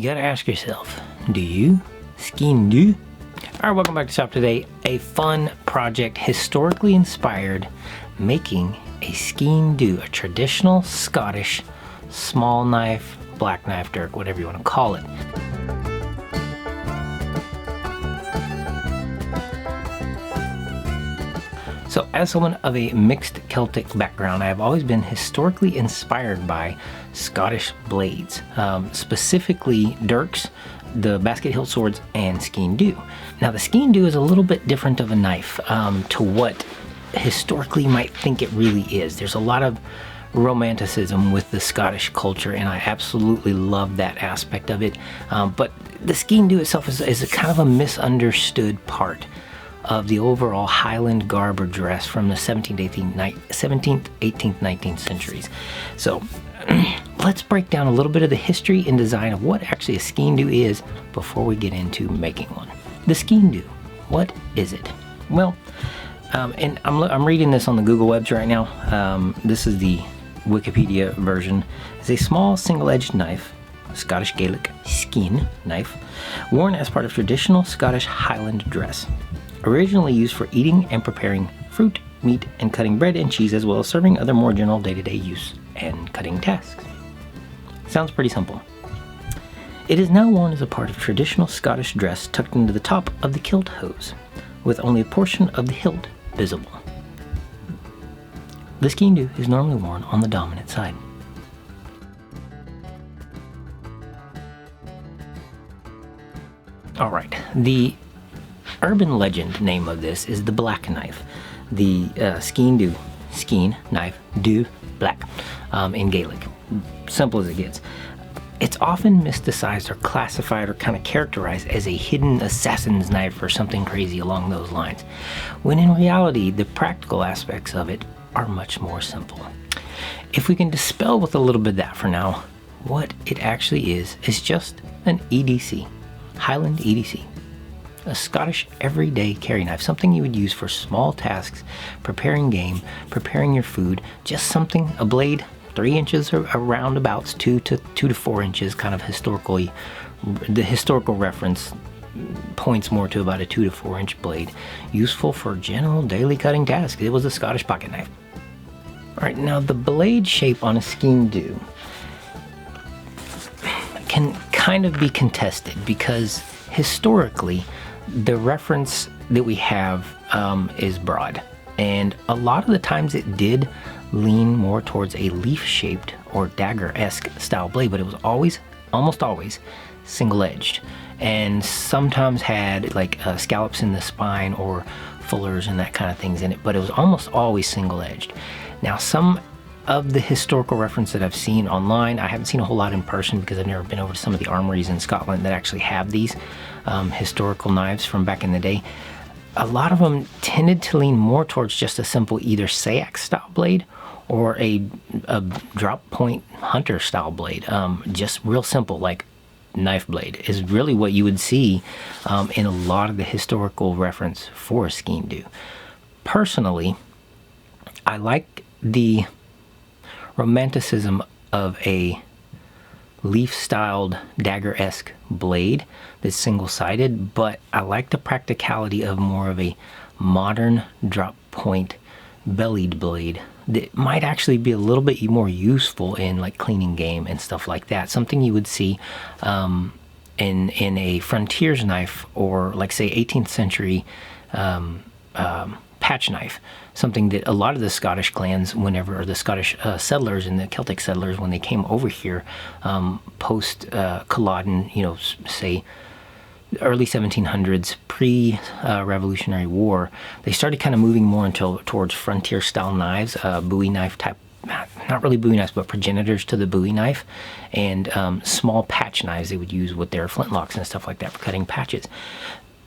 You gotta ask yourself, do you? Sgian Dubh? Alright, welcome back to Shop Today. A fun project, historically inspired, making a Sgian Dubh, a traditional Scottish small knife, black knife, dirk, whatever you want to call it. So as someone of a mixed Celtic background, I have always been historically inspired by Scottish blades, specifically dirks, the basket hilt swords, and Sgian Dubh. Now the Sgian Dubh is a little bit different of a knife to what historically you might think it really is. There's a lot of romanticism with the Scottish culture, and I absolutely love that aspect of it. But the Sgian Dubh itself is a kind of a misunderstood part of the overall Highland garb or dress from the 17th, 18th, 19th centuries. So let's break down a little bit of the history and design of what actually a Sgian Dubh is before we get into making one. The Sgian Dubh, what is it? Well, and I'm reading this on the Google Webs right now. This is the Wikipedia version. It's a small single-edged knife, Scottish Gaelic skean knife, worn as part of traditional Scottish Highland dress. Originally used for eating and preparing fruit, meat, and cutting bread and cheese, as well as serving other more general day-to-day use and cutting tasks. Sounds pretty simple. It is now worn as a part of traditional Scottish dress tucked into the top of the kilt hose, with only a portion of the hilt visible. The Sgian Dubh is normally worn on the dominant side. Alright, the urban legend name of this is the black knife. The Sgian Dubh, Sgian knife, Dubh, black, in Gaelic. Simple as it gets. It's often mysticized or classified or kind of characterized as a hidden assassin's knife or something crazy along those lines, when in reality the practical aspects of it are much more simple. If we can dispel with a little bit of that for now, what it actually is just an EDC, Highland EDC. A Scottish everyday carry knife, something you would use for small tasks, preparing game, preparing your food, just something, a blade 3 inches or roundabouts, 2 to 4 inches, kind of historically. The historical reference points more to about a 2 to 4 inch blade, useful for general daily cutting tasks. It was a Scottish pocket knife. Alright, now the blade shape on a Sgian Dubh can kind of be contested because historically the reference that we have is broad, and a lot of the times it did lean more towards a leaf-shaped or dagger-esque style blade, but it was almost always single-edged, and sometimes had like scallops in the spine or fullers and that kind of things in it, but it was almost always single-edged. Now some of the historical reference that I've seen online, I haven't seen a whole lot in person because I've never been over to some of the armories in Scotland that actually have these historical knives from back in the day. A lot of them tended to lean more towards just a simple either Sayak style blade or a drop point hunter style blade. Just real simple, like knife blade is really what you would see in a lot of the historical reference for a Sgian Dubh. Personally, I like the romanticism of a leaf-styled dagger-esque blade that's single-sided, but I like the practicality of more of a modern drop point bellied blade that might actually be a little bit more useful in like cleaning game and stuff like that. Something you would see in a frontier's knife, or like say 18th century patch knife, something that a lot of the Scottish clans, or the Scottish settlers and the Celtic settlers, when they came over here post Culloden, say early 1700s, pre-Revolutionary War, they started kind of moving more towards frontier style knives, Bowie knife type, not really Bowie knives, but progenitors to the Bowie knife, and small patch knives they would use with their flintlocks and stuff like that for cutting patches.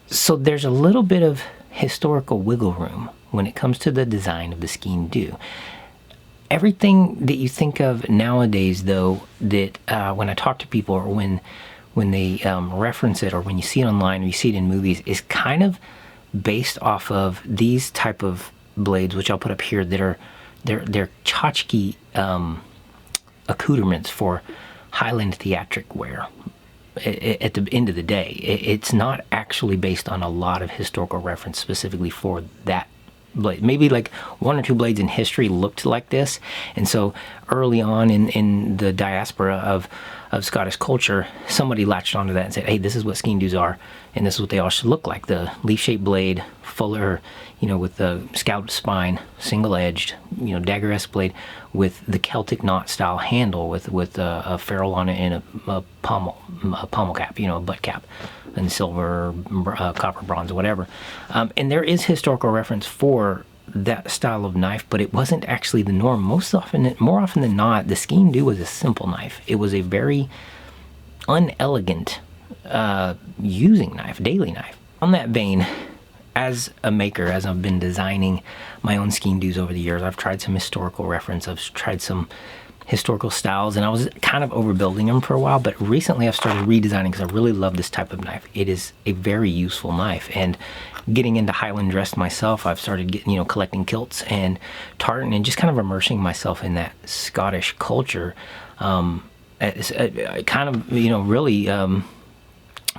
So there's a little bit of historical wiggle room when it comes to the design of the Sgian Dubh. Everything that you think of nowadays, though, that when I talk to people, or when they reference it, or when you see it online or you see it in movies, is kind of based off of these type of blades, which I'll put up here, that are they're tchotchke accoutrements for Highland theatric wear. at the end of the day. It's not actually based on a lot of historical reference specifically for that blade. Maybe like one or two blades in history looked like this, and so early on in the diaspora of Scottish culture, somebody latched onto that and said, hey, this is what Sgian Dubhs are, and this is what they all should look like. The leaf-shaped blade, fuller, with the scalloped spine, single-edged, dagger-esque blade with the Celtic knot-style handle with a ferrule on it and a pommel cap, a butt cap, and silver, copper, bronze, whatever. And there is historical reference for that style of knife, but it wasn't actually the norm. More often than not, the Sgian Dubh was a simple knife. It was a very unelegant using knife, daily knife. On that vein, as a maker, as I've been designing my own Sgian Dubhs over the years, I've tried some historical reference, I've tried some historical styles, and I was kind of overbuilding them for a while, but recently I've started redesigning because I really love this type of knife. It is a very useful knife, and getting into Highland dress myself, I've started getting, collecting kilts and tartan and just kind of immersing myself in that Scottish culture. It's kind of, really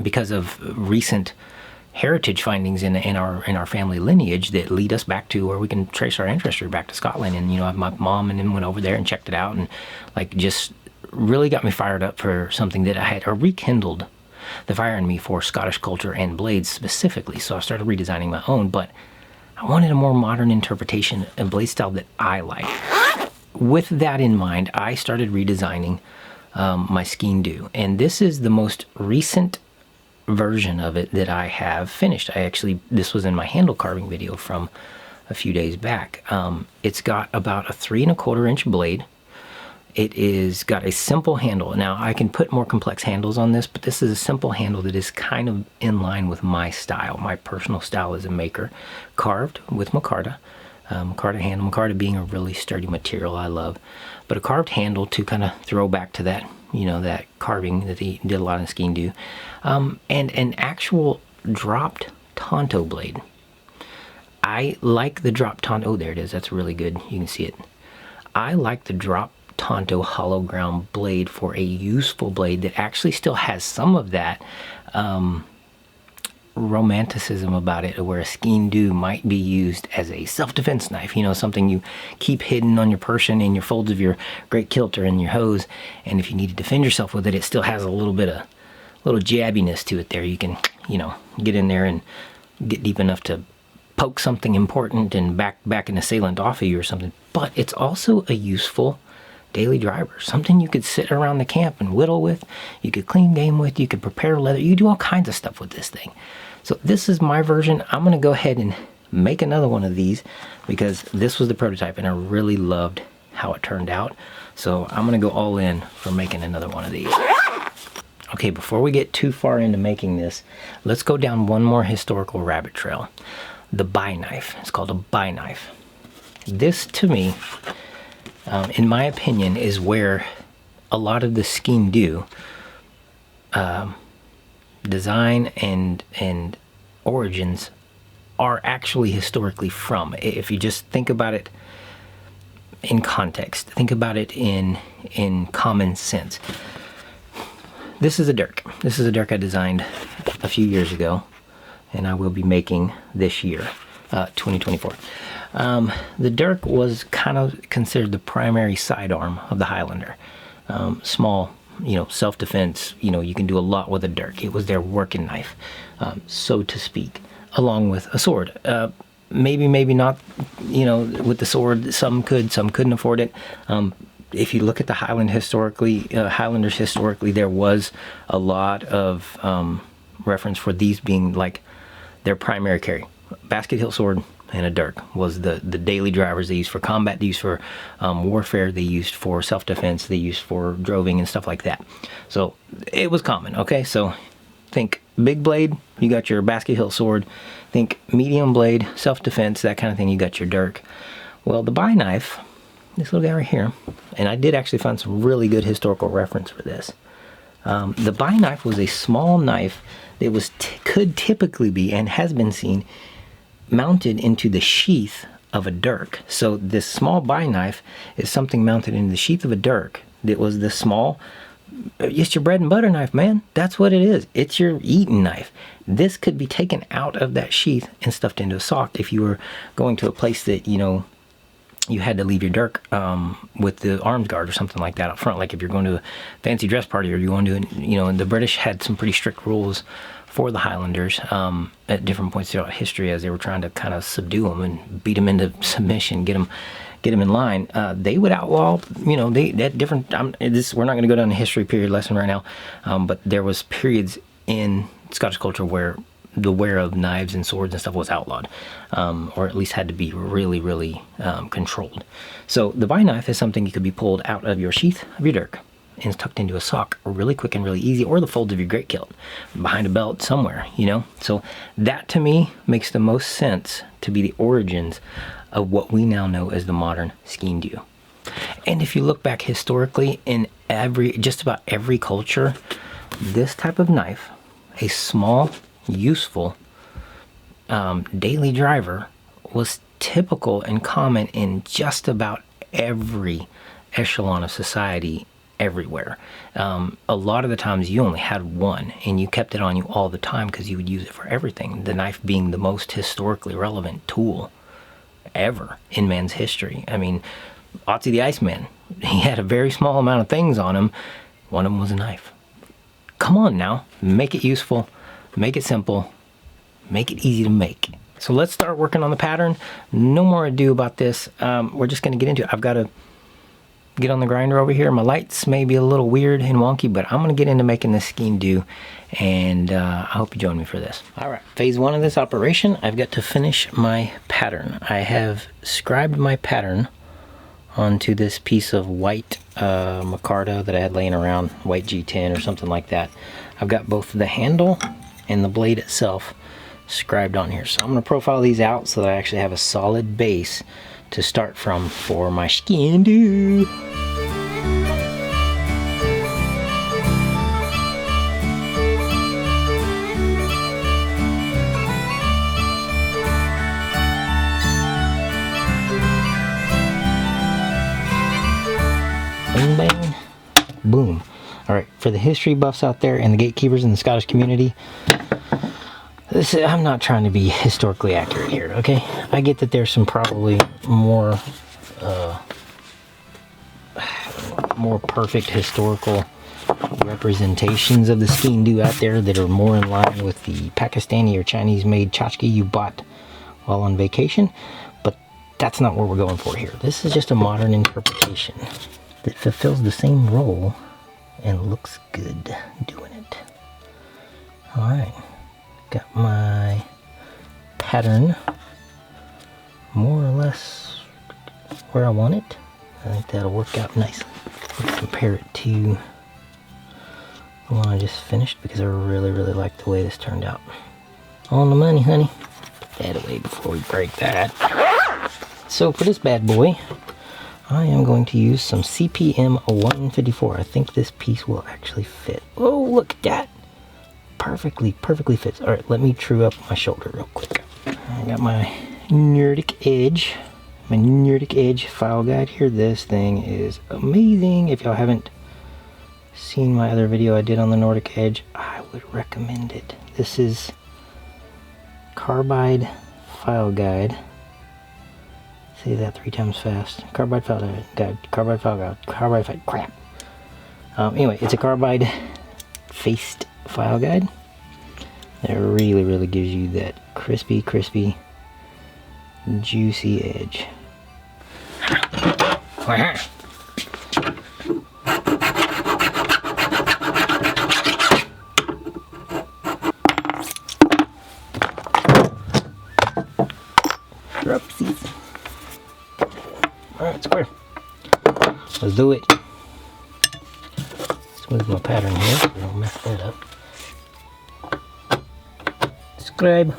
because of recent heritage findings in our family lineage that lead us back to where we can trace our ancestry back to Scotland. And my mom and them went over there and checked it out, and just really got me fired up for something that I had rekindled the fire in me for Scottish culture and blades specifically. So I started redesigning my own, but I wanted a more modern interpretation and blade style that I like. With that in mind, I started redesigning my Sgian Dubh, and this is the most recent version of it that I have finished. This was in my handle carving video from a few days back. It's got about a 3 1/4 inch blade. It is got a simple handle. Now I can put more complex handles on this, but this is a simple handle that is kind of in line with my style, my personal style as a maker. Carved with micarta. Micarta handle, micarta being a really sturdy material I love, but a carved handle to kind of throw back to that, that carving that he did a lot in Sgian Dubh, and an actual dropped Tonto blade. I like the drop Tonto. Oh, there it is. That's really good. You can see it. I like the drop Tonto hollow ground blade for a useful blade that actually still has some of that romanticism about it, where a Sgian Dubh might be used as a self-defense knife, something you keep hidden on your person, in your folds of your great kilt or in your hose, and if you need to defend yourself with it, it still has a little jabbiness to it there. You can, get in there and get deep enough to poke something important and back an assailant off of you or something. But it's also a useful daily driver, something you could sit around the camp and whittle with, you could clean game with, you could prepare leather, you do all kinds of stuff with this thing. So this is my version. I'm going to go ahead and make another one of these because this was the prototype and I really loved how it turned out. So I'm going to go all in for making another one of these. Okay, before we get too far into making this, let's go down one more historical rabbit trail. The buy knife. It's called a buy knife. This, to me, in my opinion, is where a lot of the Sgian Dubh design and origins are actually historically from. If you just think about it in context, think about it in common sense. This is a dirk. This is a dirk I designed a few years ago, and I will be making this year, 2024. The dirk was kind of considered the primary sidearm of the Highlander. Small, self-defense, you can do a lot with a dirk. It was their working knife, so to speak, along with a sword. Maybe not, with the sword, some could, some couldn't afford it. If you look at the Highlanders historically, there was a lot of reference for these being like their primary carry. Basket hilt sword and a dirk was the daily drivers they used for combat, they used for warfare, they used for self-defense, they used for droving and stuff like that. So it was common, okay? So think big blade, you got your basket hilt sword. Think medium blade, self-defense, that kind of thing, you got your dirk. Well, the buy knife, this little guy right here, and I did actually find some really good historical reference for this. The buy knife was a small knife that could typically be, and has been seen, mounted into the sheath of a dirk. So this small buy knife is something mounted in the sheath of a dirk that was the small It's your bread and butter knife, man. That's what it is. It's your eating knife. This could be taken out of that sheath and stuffed into a sock if you were going to a place that, you know, you had to leave your dirk with the arms guard or something like that up front. Like if you're going to a fancy dress party, or you're going to, you know, and the British had some pretty strict rules for the Highlanders at different points throughout history as they were trying to kind of subdue them and beat them into submission, get them in line. They would outlaw, you know, they at different. We're not going to go down the history period lesson right now, but there was periods in Scottish culture where the wear of knives and swords and stuff was outlawed, or at least had to be really, really controlled. So the bowie knife is something you could be pulled out of your sheath of your dirk and tucked into a sock really quick and really easy, or the folds of your great kilt behind a belt somewhere, you know. So that to me makes the most sense to be the origins of what we now know as the modern Sgian Dubh. And if you look back historically, in just about every culture, this type of knife, a small, useful daily driver, was typical and common in just about every echelon of society everywhere. A lot of the times you only had one and you kept it on you all the time because you would use it for everything. The knife being the most historically relevant tool ever in man's history. I mean, Otzi the Iceman, he had a very small amount of things on him. One of them was a knife. Come on now, make it useful, make it simple, make it easy to make. So let's start working on the pattern. No more ado about this. We're just going to get into it. I've got to get on the grinder over here. My lights may be a little weird and wonky, but I'm going to get into making this Sgian Dubh, and I hope you join me for this. All right, phase one of this operation, I've got to finish my pattern. I have scribed my pattern onto this piece of white micarta that I had laying around, white G10 or something like that. I've got both the handle and the blade itself scribed on here. So I'm going to profile these out so that I actually have a solid base to start from for my Sgian Dubh. Bang, bang, boom. All right, for the history buffs out there and the gatekeepers in the Scottish community, I'm not trying to be historically accurate here, okay? I get that there's some probably more perfect historical representations of the Sgian Dubh out there that are more in line with the Pakistani or Chinese-made tchotchke you bought while on vacation, but that's not what we're going for here. This is just a modern interpretation that fulfills the same role and looks good doing it. All right. Got my pattern more or less where I want it. I think that'll work out nicely. Let's compare it to the one I just finished because I really, really like the way this turned out. On the money, honey. Put that away before we break that. So for this bad boy, I am going to use some CPM 154. I think this piece will actually fit. Oh, look at that. Perfectly fits. All right, let me true up my shoulder real quick. I got my Nordic Edge file guide here. This thing is amazing. If y'all haven't seen my other video I did on the Nordic Edge, I would recommend it. This is Carbide File Guide. Say that 3 times fast. Carbide File Guide. Carbide File Guide. Carbide File. Crap. Anyway, it's a carbide faced file guide. It really, really gives you that crispy, juicy edge. Dropsies. Alright, square. Let's do it. Smooth my pattern here so we don't mess that up. Scribe.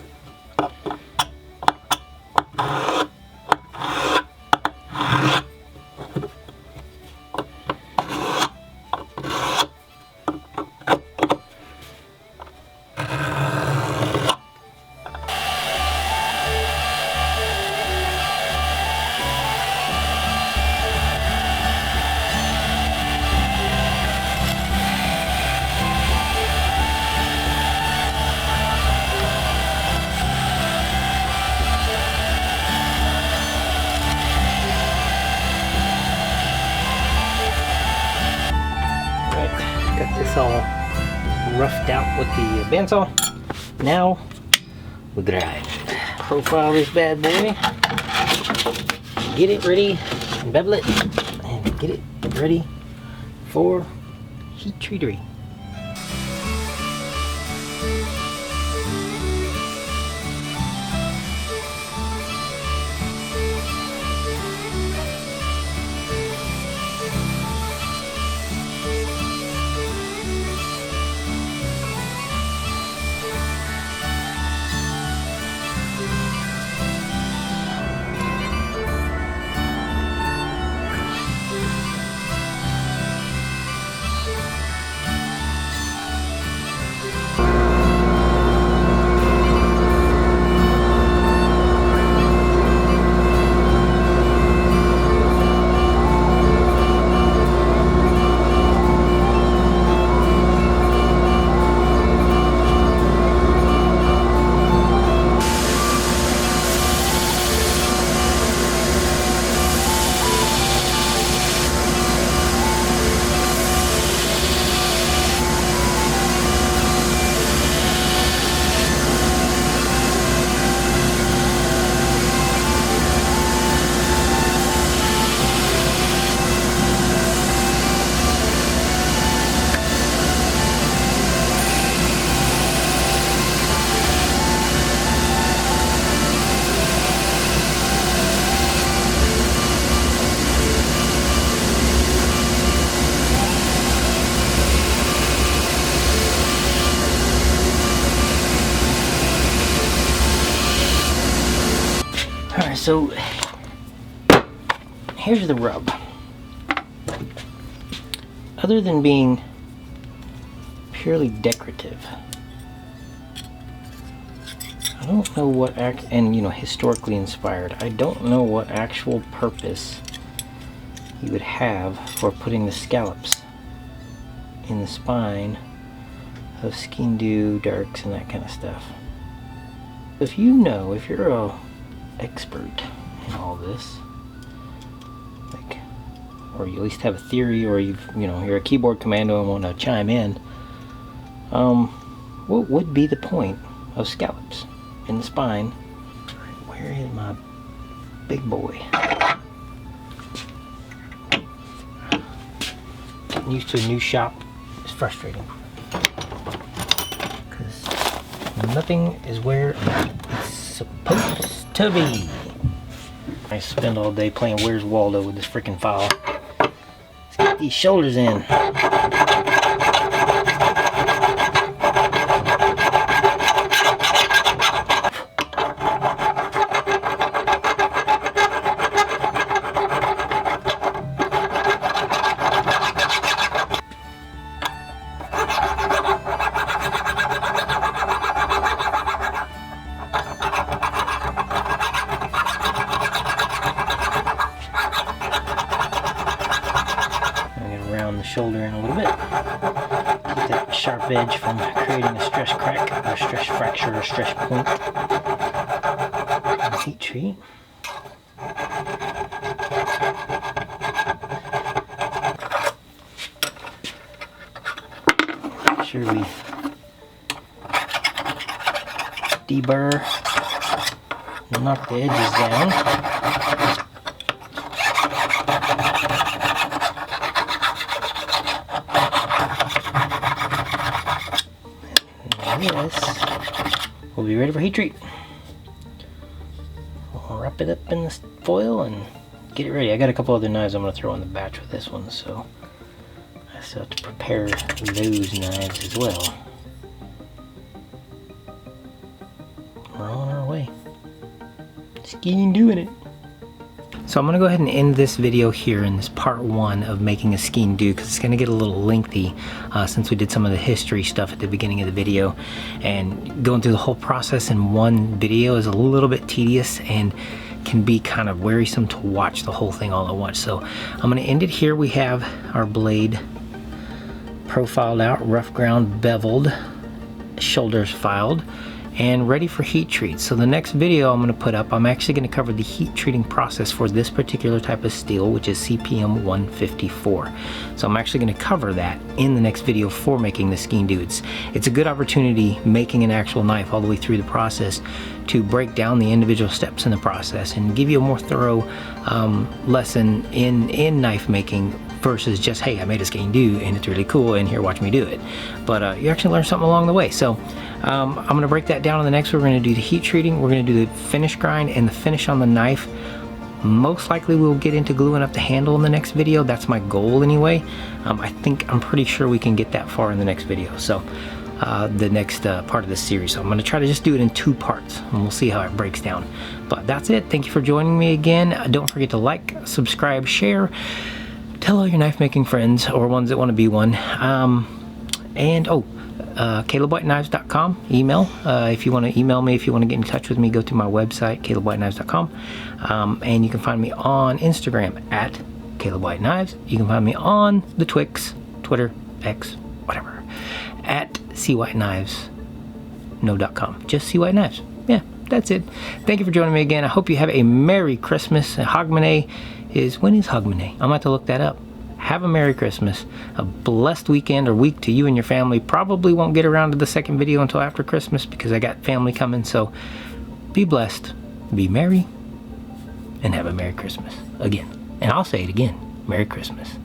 roughed out with the bandsaw. Now we grind. Profile this bad boy. Get it ready, bevel it, and get it ready for heat treatery. Alright, so here's the rub. Other than being purely decorative, I don't know what and historically inspired, I don't know what actual purpose you would have for putting the scallops in the spine of Sgian Dubh, darks, and that kind of stuff. If you're a expert in all this, like, or you at least have a theory, or you're a keyboard commando and want to chime in, what would be the point of scallops in the spine? Where is my big boy? Getting used to a new shop is frustrating, because nothing is where it's supposed to be. I spend all day playing Where's Waldo with this freaking file. Let's get these shoulders in. The shoulder in a little bit. Keep that sharp edge from creating a stress crack, or stress fracture, or stress point. And heat treat. Make sure we deburr, knock the edges down. This will be ready for heat treat. We'll wrap it up in this foil and get it ready. I got a couple other knives I'm going to throw in the batch with this one, so I still have to prepare those knives as well. We're on our way. Sgian doing it. So I'm going to go ahead and end this video here in this part 1 of making a Sgian Dubh, because it's going to get a little lengthy since we did some of the history stuff at the beginning of the video, and going through the whole process in one video is a little bit tedious and can be kind of wearisome to watch the whole thing all at once. So I'm going to end it here. We have our blade profiled out, rough ground beveled, shoulders filed, and ready for heat treat. So the next video I'm going to put up, I'm actually going to cover the heat treating process for this particular type of steel, which is CPM 154. So I'm actually going to cover that in the next video for making the Sgian Dubh. It's a good opportunity, making an actual knife all the way through the process, to break down the individual steps in the process and give you a more thorough lesson in knife making versus just, hey, I made a Sgian Dubh and it's really cool and here, watch me do it. But you actually learn something along the way. So I'm going to break that down in the next. We're going to do the heat treating, we're going to do the finish grind and the finish on the knife. Most likely we'll get into gluing up the handle in the next video. That's my goal anyway. I'm pretty sure we can get that far in the next video. So the next part of this series. So I'm going to try to just do it in 2 parts and we'll see how it breaks down. But that's it. Thank you for joining me again. Don't forget to like, subscribe, share, tell all your knife making friends or ones that want to be one. CalebWhiteKnives.com, email. If you want to email me, if you want to get in touch with me, go to my website, CalebWhiteKnives.com. And you can find me on Instagram at CalebWhiteKnives. You can find me on the Twix, Twitter, X, whatever, at CWhiteKnives. No.com. Just CWhiteKnives. Yeah, that's it. Thank you for joining me again. I hope you have a Merry Christmas. Hogmanay is, when is Hogmanay? I'm going to have to look that up. Have a Merry Christmas, a blessed weekend or week to you and your family. Probably won't get around to the second video until after Christmas because I got family coming. So be blessed, be merry, and have a Merry Christmas again. And I'll say it again, Merry Christmas.